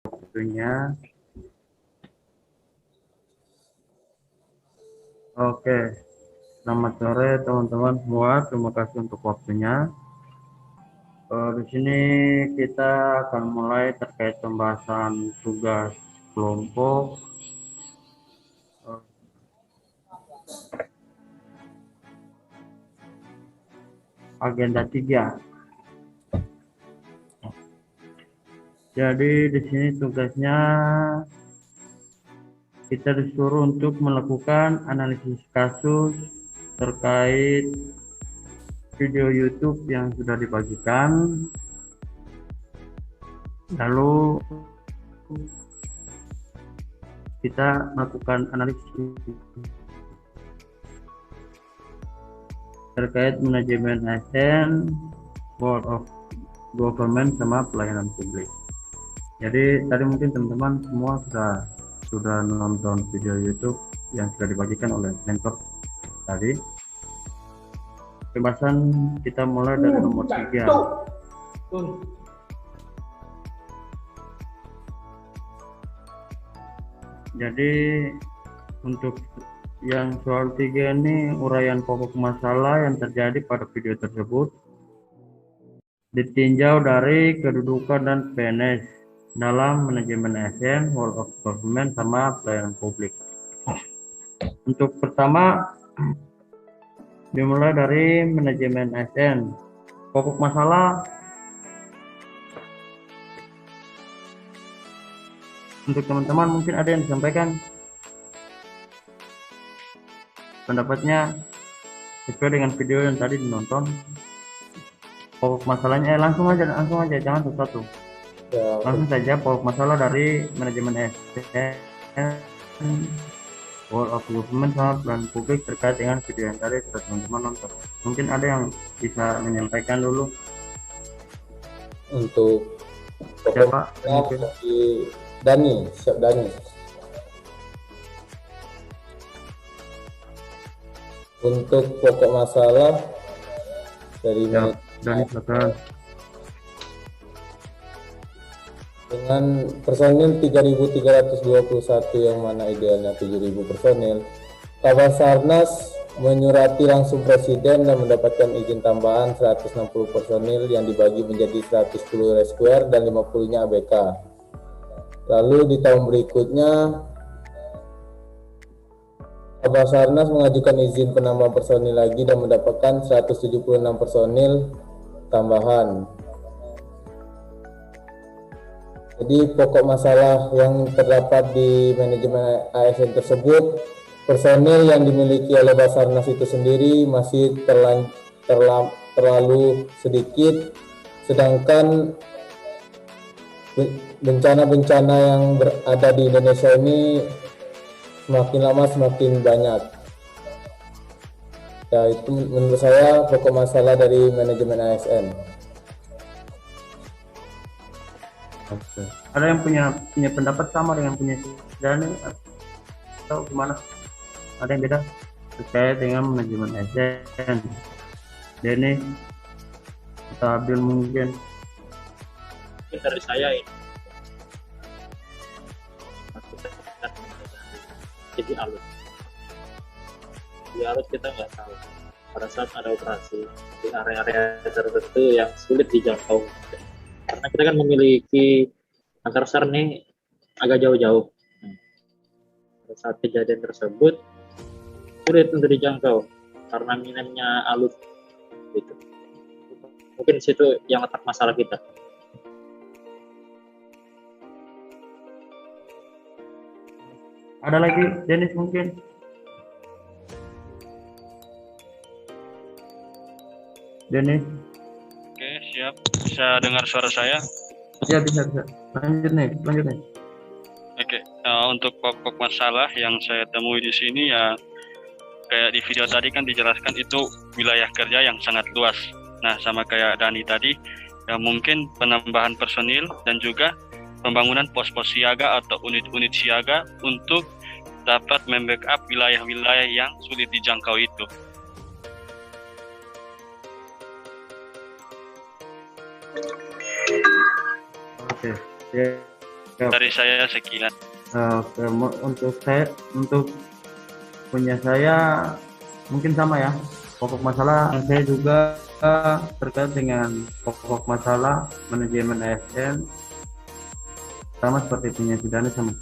waktunya. Oke, selamat sore teman-teman semua. Terima kasih untuk waktunya. Di sini kita akan mulai terkait pembahasan tugas kelompok. Agenda 3. Jadi di sini tugasnya kita disuruh untuk melakukan analisis kasus terkait video YouTube yang sudah dibagikan. Lalu kita melakukan analisis terkait manajemen ASN, Board of Government sama pelayanan publik. Jadi tadi mungkin teman-teman semua sudah nonton video YouTube yang sudah dibagikan oleh mentor tadi. Pembahasan kita mulai dari nomor 3. Jadi untuk yang soal 3 ini uraian pokok masalah yang terjadi pada video tersebut ditinjau dari kedudukan dan PNS dalam manajemen ASN, World of Government sama pelayanan publik. Untuk pertama dimulai dari manajemen ASN. Pokok masalah untuk teman-teman mungkin ada yang disampaikan pendapatnya sesuai dengan video yang tadi ditonton. Pokok masalahnya langsung aja jangan satu-satu. Langsung saja pokok masalah dari manajemen ASN, World of Government sama pelayanan publik terkait dengan video yang tadi sudah teman-teman nonton. Mungkin ada yang bisa menyampaikan dulu. Untuk Siapa? Dani. Untuk pokok masalah dari Dani silakan. dengan personil 3.321 yang mana idealnya 7.000 personil, Kabasarnas menyurati langsung Presiden dan mendapatkan izin tambahan 160 personil yang dibagi menjadi 110 rescuer dan 50-nya ABK. Lalu di tahun berikutnya Kabasarnas mengajukan izin penambahan personil lagi dan mendapatkan 176 personil tambahan. Jadi pokok masalah yang terdapat di manajemen ASN tersebut, personil yang dimiliki oleh Basarnas itu sendiri masih terlalu sedikit, sedangkan bencana-bencana yang berada di Indonesia ini semakin lama semakin banyak. Ya, itu menurut saya pokok masalah dari manajemen ASN. Oke. Ada yang punya pendapat sama dengan punya Dani atau gimana? Ada yang beda terkait dengan manajemen ASN? Dani atau Abdul mungkin? Dari saya ini jadi alur kita nggak tahu pada saat ada operasi di area-area tertentu yang sulit dijangkau, karena kita kan memiliki Makassar nih agak jauh-jauh. Pada saat kejadian tersebut sulit untuk dijangkau karena minimnya alur gitu. Mungkin situ yang letak masalah kita. Ada lagi Dennis mungkin? Dennis? Oke, siap. Bisa dengar suara saya? Ya bisa. Lanjut nih. Oke, untuk pokok masalah yang saya temui di sini ya kayak di video tadi kan dijelaskan itu wilayah kerja yang sangat luas. Nah, sama kayak Dani tadi, ya mungkin penambahan personil dan juga pembangunan pos-pos siaga atau unit-unit siaga untuk dapat membackup wilayah-wilayah yang sulit dijangkau itu. Oke. Ya. Dari saya sekian. Oke, untuk punya saya mungkin sama ya. Pokok masalah saya juga terkait dengan pokok masalah manajemen ASN, sama seperti punya si Dani sama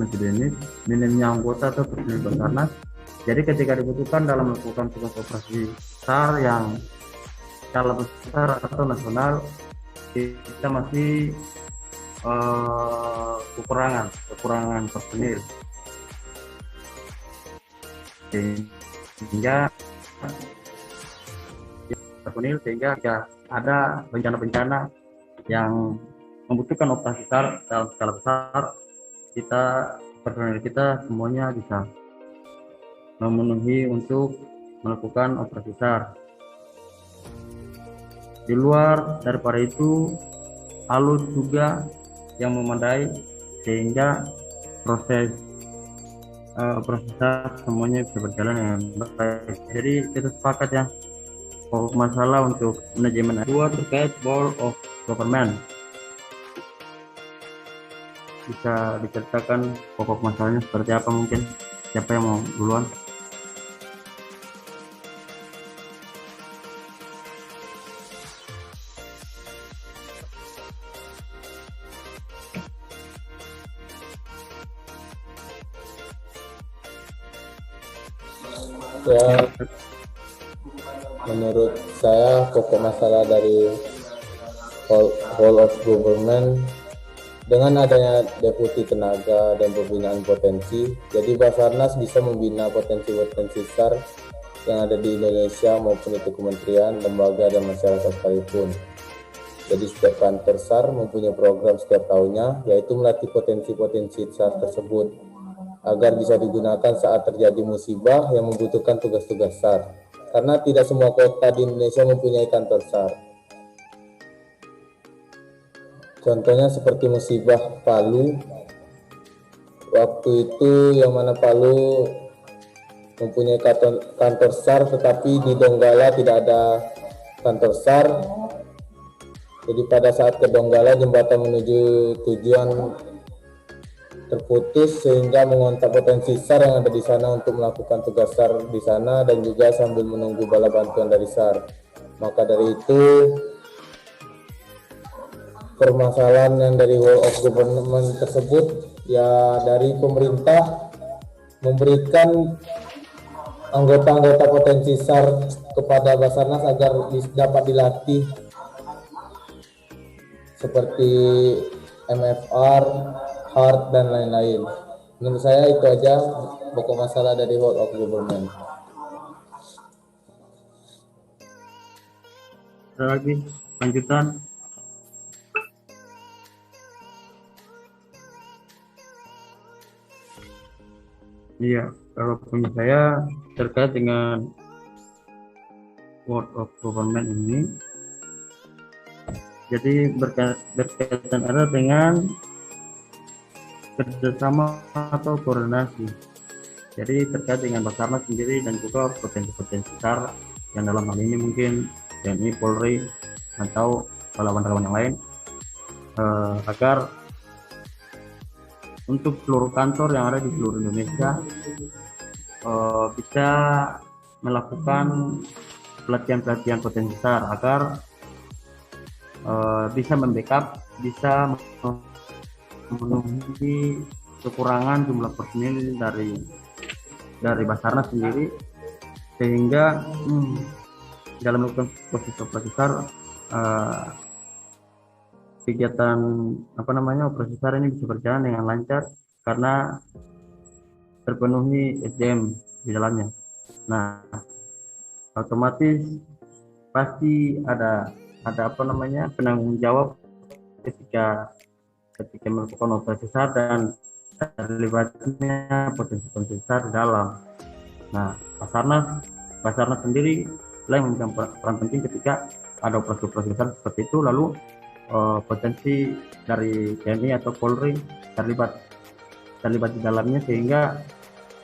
si Denis, minimnya anggota atau personil Basarnas. Jadi ketika dibutuhkan dalam melakukan tugas operasi besar yang skala besar atau nasional, kita masih kekurangan personil, sehingga jika ada bencana-bencana yang membutuhkan operasi besar dalam skala besar, personil kita semuanya bisa memenuhi untuk melakukan operasi besar. Di luar daripada itu, alus juga yang memadai sehingga proses operasi besar semuanya bisa berjalan dengan baik. Jadi kita sepakat ya, pokok masalah untuk manajemen kedua terkait Board of Government. Bisa diceritakan pokok masalahnya seperti apa mungkin? Siapa yang mau duluan? Ya, menurut saya pokok masalah dari whole of government dengan adanya deputi tenaga dan pembinaan potensi, jadi Basarnas bisa membina potensi-potensi besar yang ada di Indonesia maupun itu kementerian, lembaga, dan masyarakat sekalipun. Jadi setiap kantor SAR mempunyai program setiap tahunnya, yaitu melatih potensi-potensi SAR tersebut agar bisa digunakan saat terjadi musibah yang membutuhkan tugas-tugas SAR. Karena tidak semua kota di Indonesia mempunyai kantor SAR. Contohnya seperti musibah Palu. Waktu itu yang mana Palu mempunyai kantor SAR, tetapi di Donggala tidak ada kantor SAR. Jadi pada saat ke Donggala, jembatan menuju tujuan terputus sehingga mengontak potensi SAR yang ada di sana untuk melakukan tugas SAR di sana dan juga sambil menunggu bala bantuan dari SAR. Maka dari itu permasalahan yang dari whole of government tersebut ya, dari pemerintah memberikan anggota-anggota potensi SAR kepada Basarnas agar dapat dilatih seperti MFR, HART, dan lain-lain. Menurut saya itu aja pokok masalah dari whole of government. Ada lagi lanjutan? Iya, kalau punya saya terkait dengan World of Government ini, jadi berkaitan erat dengan kerjasama atau koordinasi. Jadi terkait dengan Basarnas sendiri dan juga potensi-potensi besar yang dalam hal ini mungkin TNI, Polri, atau relawan-relawan yang lain, agar untuk seluruh kantor yang ada di seluruh Indonesia bisa melakukan pelatihan-pelatihan potensi besar agar bisa membackup, bisa memenuhi kekurangan jumlah personil dari Basarnas sendiri, sehingga dalam melakukan proses operasi besar, kegiatan operasi besar ini bisa berjalan dengan lancar karena terpenuhi SDM di dalamnya. Nah, otomatis pasti ada penanggung jawab ketika melakukan operasi besar dan terlibatnya potensi besar di dalam. Nah, Basarnas sendiri yang memegang peran penting ketika ada operasi besar seperti itu, lalu potensi dari TNI atau Polri terlibat di dalamnya, sehingga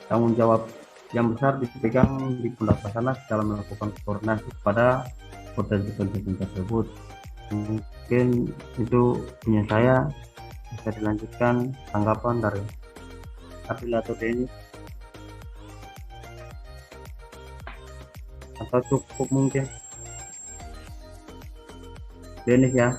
tanggung jawab yang besar dipegang di pundak Basarnas dalam melakukan koordinasi pada potensi tersebut. Mungkin itu punya saya. Bisa dilanjutkan tanggapan dari Adil atau Denny, atau cukup mungkin Denny ya.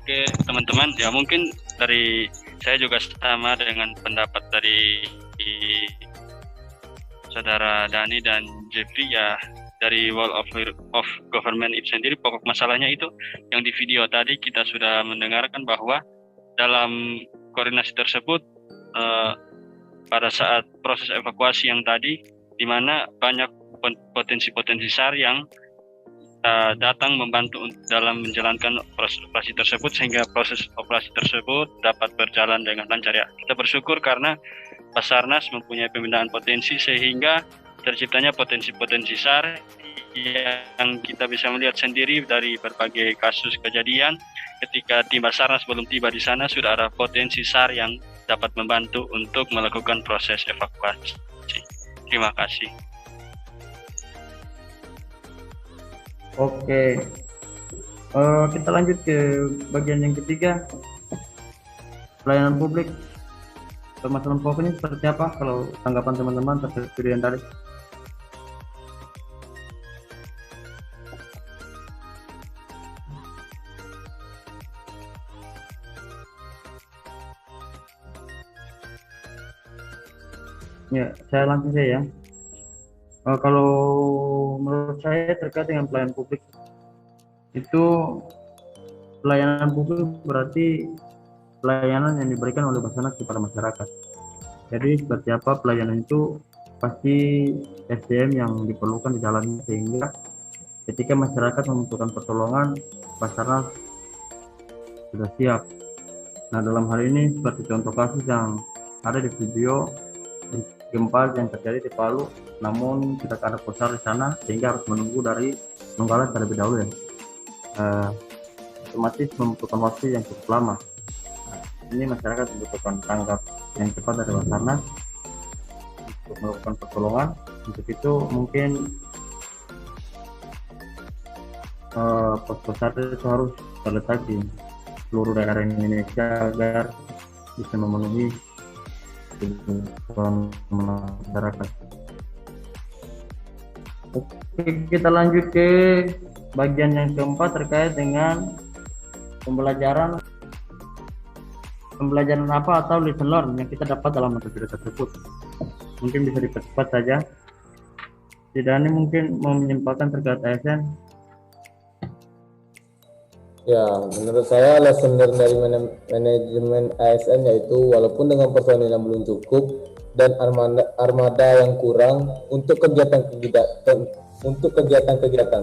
Oke teman-teman, ya mungkin dari saya juga sama dengan pendapat dari saudara Dani dan Jeffrey ya. Dari Wall of Government itu sendiri, pokok masalahnya itu yang di video tadi kita sudah mendengarkan bahwa dalam koordinasi tersebut pada saat proses evakuasi yang tadi, di mana banyak potensi-potensi SAR yang datang membantu dalam menjalankan proses operasi tersebut, sehingga proses operasi tersebut dapat berjalan dengan lancar ya. Kita bersyukur karena Basarnas mempunyai pembinaan potensi sehingga terciptanya potensi-potensi SAR yang kita bisa melihat sendiri dari berbagai kasus kejadian. Ketika tim Basarnas belum tiba di sana, sudah ada potensi SAR yang dapat membantu untuk melakukan proses evakuasi. Terima kasih. Oke, kita lanjut ke bagian yang ketiga, pelayanan publik. Permasalahan pokoknya seperti apa kalau tanggapan teman-teman terkait video yang tadi? Ya, saya langsung saja ya. Kalau menurut saya terkait dengan pelayanan publik, itu pelayanan publik berarti pelayanan yang diberikan oleh Basarnas kepada masyarakat. Jadi seperti apa pelayanan itu, pasti SDM yang diperlukan di dalamnya, sehingga ketika masyarakat membutuhkan pertolongan, Basarnas sudah siap. Nah, dalam hal ini seperti contoh kasus yang ada di video gempa yang terjadi di Palu, namun tidak ada posar di sana sehingga harus menunggu dari Donggala terlebih dahulu ya. Otomatis membutuhkan waktu yang cukup lama. Ini masyarakat membutuhkan tanggap yang cepat dari Basarnas untuk melakukan pertolongan. Untuk itu mungkin pos-posar itu harus terletak di seluruh daerah Indonesia agar bisa memenuhi kebutuhan masyarakat. Oke, kita lanjut ke bagian yang keempat terkait dengan pembelajaran apa atau lesson learn yang kita dapat dalam mata kuliah tersebut. Mungkin bisa dipercepat saja. Tidak, ini mungkin mau menyampaikan terkait ASN. Ya, menurut saya lesson learned dari manajemen ASN yaitu walaupun dengan personil yang belum cukup dan armada yang kurang untuk kegiatan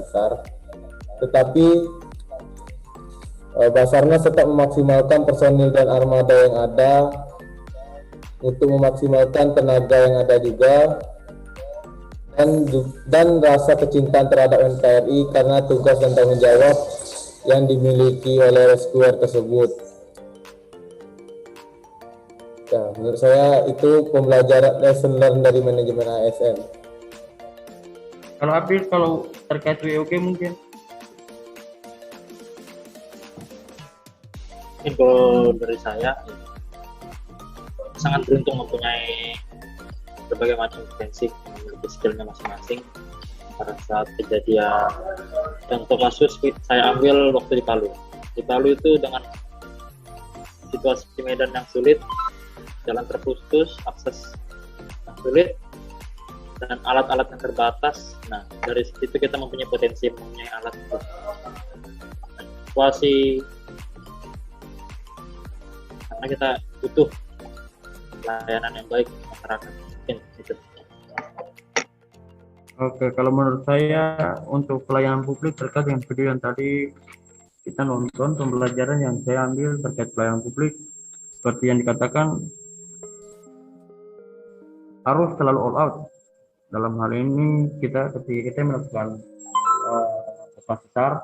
SAR, tetapi Basarnas tetap memaksimalkan personil dan armada yang ada untuk memaksimalkan tenaga yang ada juga, dan rasa kecintaan terhadap NKRI karena tugas dan tanggung jawab yang dimiliki oleh rescuer tersebut. Ya, menurut saya itu pembelajaran lesson learn dari manajemen ASN. Kalau April, kalau terkait WOG mungkin kalau dari saya sangat beruntung mempunyai berbagai macam potensi, memiliki skillnya masing-masing. Pada saat kejadian contoh kasus saya ambil waktu di Palu. Di Palu itu dengan situasi medan yang sulit, jalan terputus, akses yang sulit, dan alat-alat yang terbatas. Nah, dari situ kita mempunyai potensi, mempunyai alat untuk situasi, karena kita butuh layanan yang baik untuk masyarakat. Mungkin itu. Oke, kalau menurut saya untuk pelayanan publik terkait dengan video yang tadi kita nonton, pembelajaran yang saya ambil terkait pelayanan publik seperti yang dikatakan, harus selalu all out. Dalam hal ini ketika kita melakukan operasi SAR,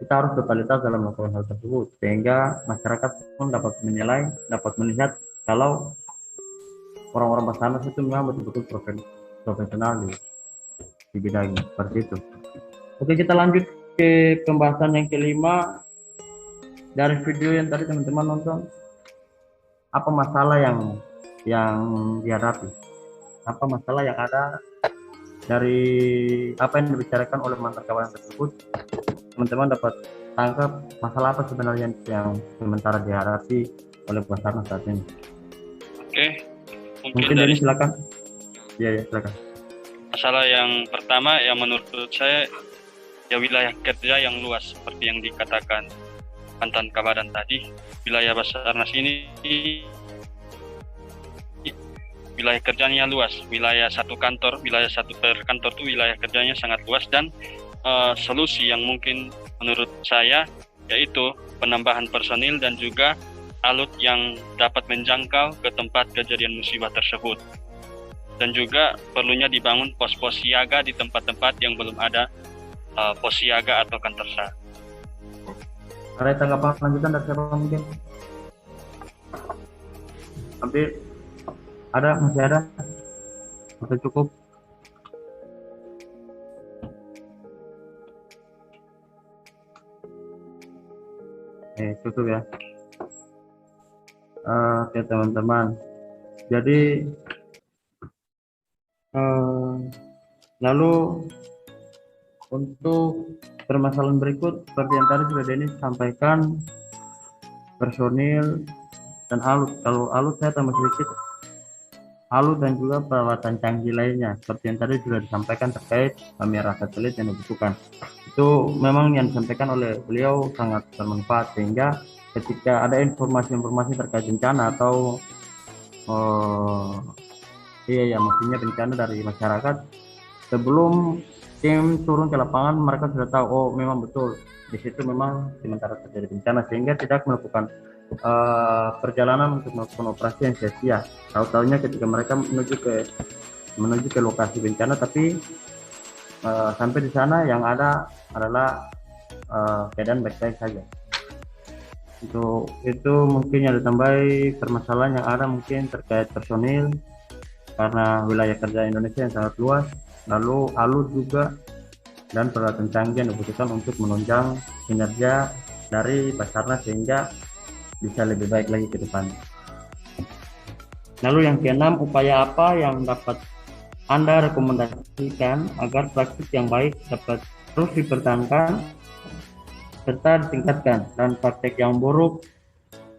kita harus totalitas dalam melakukan hal tersebut, sehingga masyarakat pun dapat menilai, dapat melihat kalau orang-orang Basarnas itu memang betul-betul profesional di bidangnya, seperti itu. Oke, kita lanjut ke pembahasan yang kelima. Dari video yang tadi teman-teman nonton, apa masalah yang dihadapi, apa masalah yang ada dari apa yang dibicarakan oleh mantan kawan tersebut. Teman-teman dapat tangkap masalah apa sebenarnya yang sementara dihadapi oleh Basarnas saat ini. Oke, Mungkin dari Denny silakan. Iya, silakan. masalah yang pertama yang menurut saya ya wilayah kerja yang luas seperti yang dikatakan mantan kabadan tadi. Wilayah Basarnas ini wilayah kerjanya luas, wilayah satu kantor per kantor itu wilayah kerjanya sangat luas, dan solusi yang mungkin menurut saya yaitu penambahan personil dan juga alut yang dapat menjangkau ke tempat kejadian musibah tersebut, dan juga perlunya dibangun pos-pos siaga di tempat-tempat yang belum ada pos siaga atau kantor SAR. Ada tanggapan lanjutan dari siapa mungkin? Tapi masih ada? Masih cukup? Cukup ya. Oke teman-teman. Jadi lalu untuk permasalahan berikut seperti yang tadi sudah Denny sampaikan, personil dan alut. Kalau alut saya tambah sedikit, alut dan juga peralatan canggih lainnya seperti yang tadi sudah disampaikan terkait kamera satelit yang dibutuhkan. Itu memang yang disampaikan oleh beliau sangat bermanfaat, sehingga ketika ada informasi-informasi terkait bencana atau maksudnya bencana dari masyarakat, sebelum tim turun ke lapangan mereka sudah tahu, oh memang betul di situ memang sementara terjadi bencana, sehingga tidak melakukan perjalanan untuk melakukan operasi yang sia-sia. Tahu-tahunya ketika mereka menuju ke lokasi bencana, tapi sampai di sana yang ada adalah keadaan baik-baik saja. Itu mungkin yang ditambahi permasalahan yang ada mungkin terkait personil karena wilayah kerja Indonesia yang sangat luas. Lalu alut juga dan peralatan canggih yang dibutuhkan untuk menunjang kinerja dari Basarnas sehingga bisa lebih baik lagi ke depan. Lalu yang keenam, upaya apa yang dapat Anda rekomendasikan agar praktik yang baik dapat terus dipertahankan serta ditingkatkan dan praktik yang buruk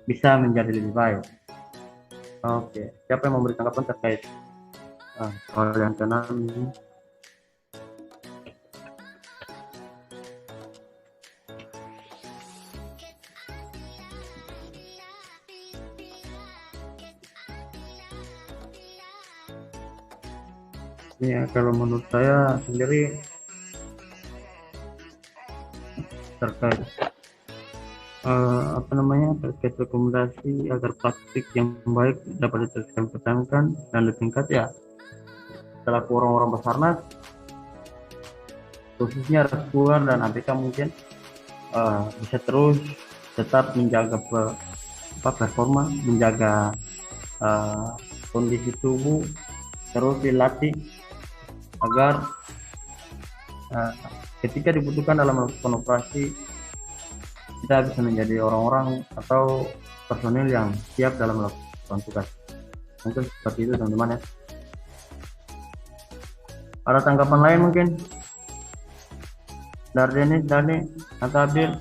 bisa menjadi lebih baik. Oke, siapa yang memberi tanggapan terkait soal yang keenam ini? Ya, kalau menurut saya sendiri terkait terkait rekomendasi agar praktik yang baik dapat diteruskan pertahankan dan ditingkat, ya selaku orang-orang Basarnas khususnya Reskuer dan ABK mungkin bisa terus tetap menjaga performa, menjaga kondisi tubuh, terus dilatih agar ketika dibutuhkan dalam melakukan operasi kita bisa menjadi orang-orang atau personil yang siap dalam melakukan tugas. Mungkin seperti itu teman-teman ya. Ada tanggapan lain mungkin dari Denny, Dani, atau Abdul?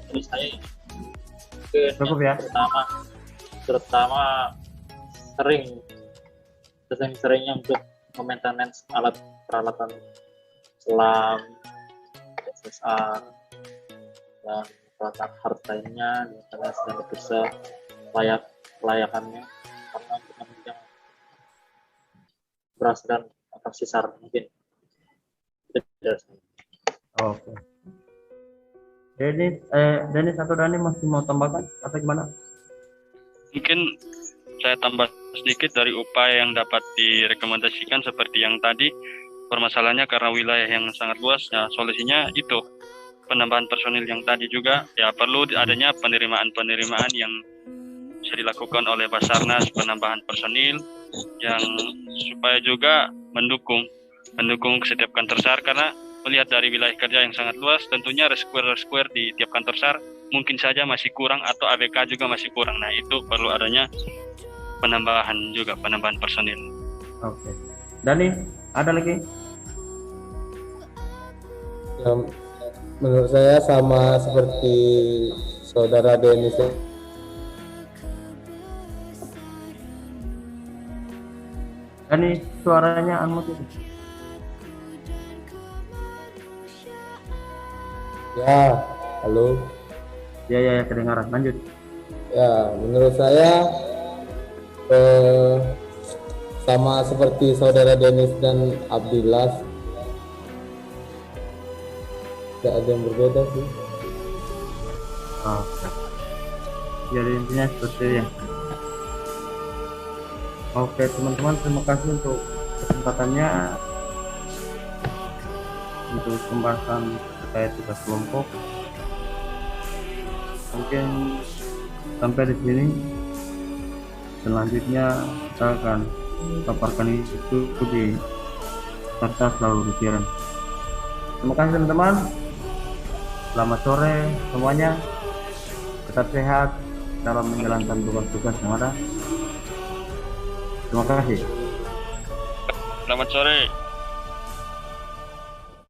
Dari saya Cukup ya. Terutama sering-seringnya untuk maintenance alat peralatan selam, SSR, dan peralatan hard lainnya, maintenance dan bisa layakannya karena untuk menunjang beras dan atraksi SAR mungkin. Oke. Dennis atau Dani masih mau tambahkan atau gimana? Mungkin saya tambah sedikit dari upaya yang dapat direkomendasikan seperti yang tadi. Permasalahannya karena wilayah yang sangat luas, ya solusinya itu penambahan personil yang tadi juga, ya perlu adanya penerimaan yang bisa dilakukan oleh Basarnas, penambahan personil yang supaya juga mendukung setiap kantor SAR, karena melihat dari wilayah kerja yang sangat luas, tentunya reskuer di tiap kantor SAR mungkin saja masih kurang atau ABK juga masih kurang. Nah, itu perlu adanya penambahan personil. Oke. Dani, ada lagi? Ya, menurut saya sama seperti saudara Denis. Dani, suaranya unmute itu. Ya, halo. Ya, kedengaran. Lanjut. Ya, menurut saya sama seperti saudara Denis dan Abdillah, tidak ada yang berbeda sih. Oke. Jadi intinya seperti itu ya. Oke teman-teman, terima kasih untuk kesempatannya untuk pembahasan terkait tugas kelompok. Mungkin sampai di sini. Selanjutnya kita akan paparkan itu di serta selalu disiaran. Terima kasih teman-teman. Selamat sore semuanya. Tetap sehat dalam menjalankan tugas-tugas yang ada. Terima kasih. Selamat sore.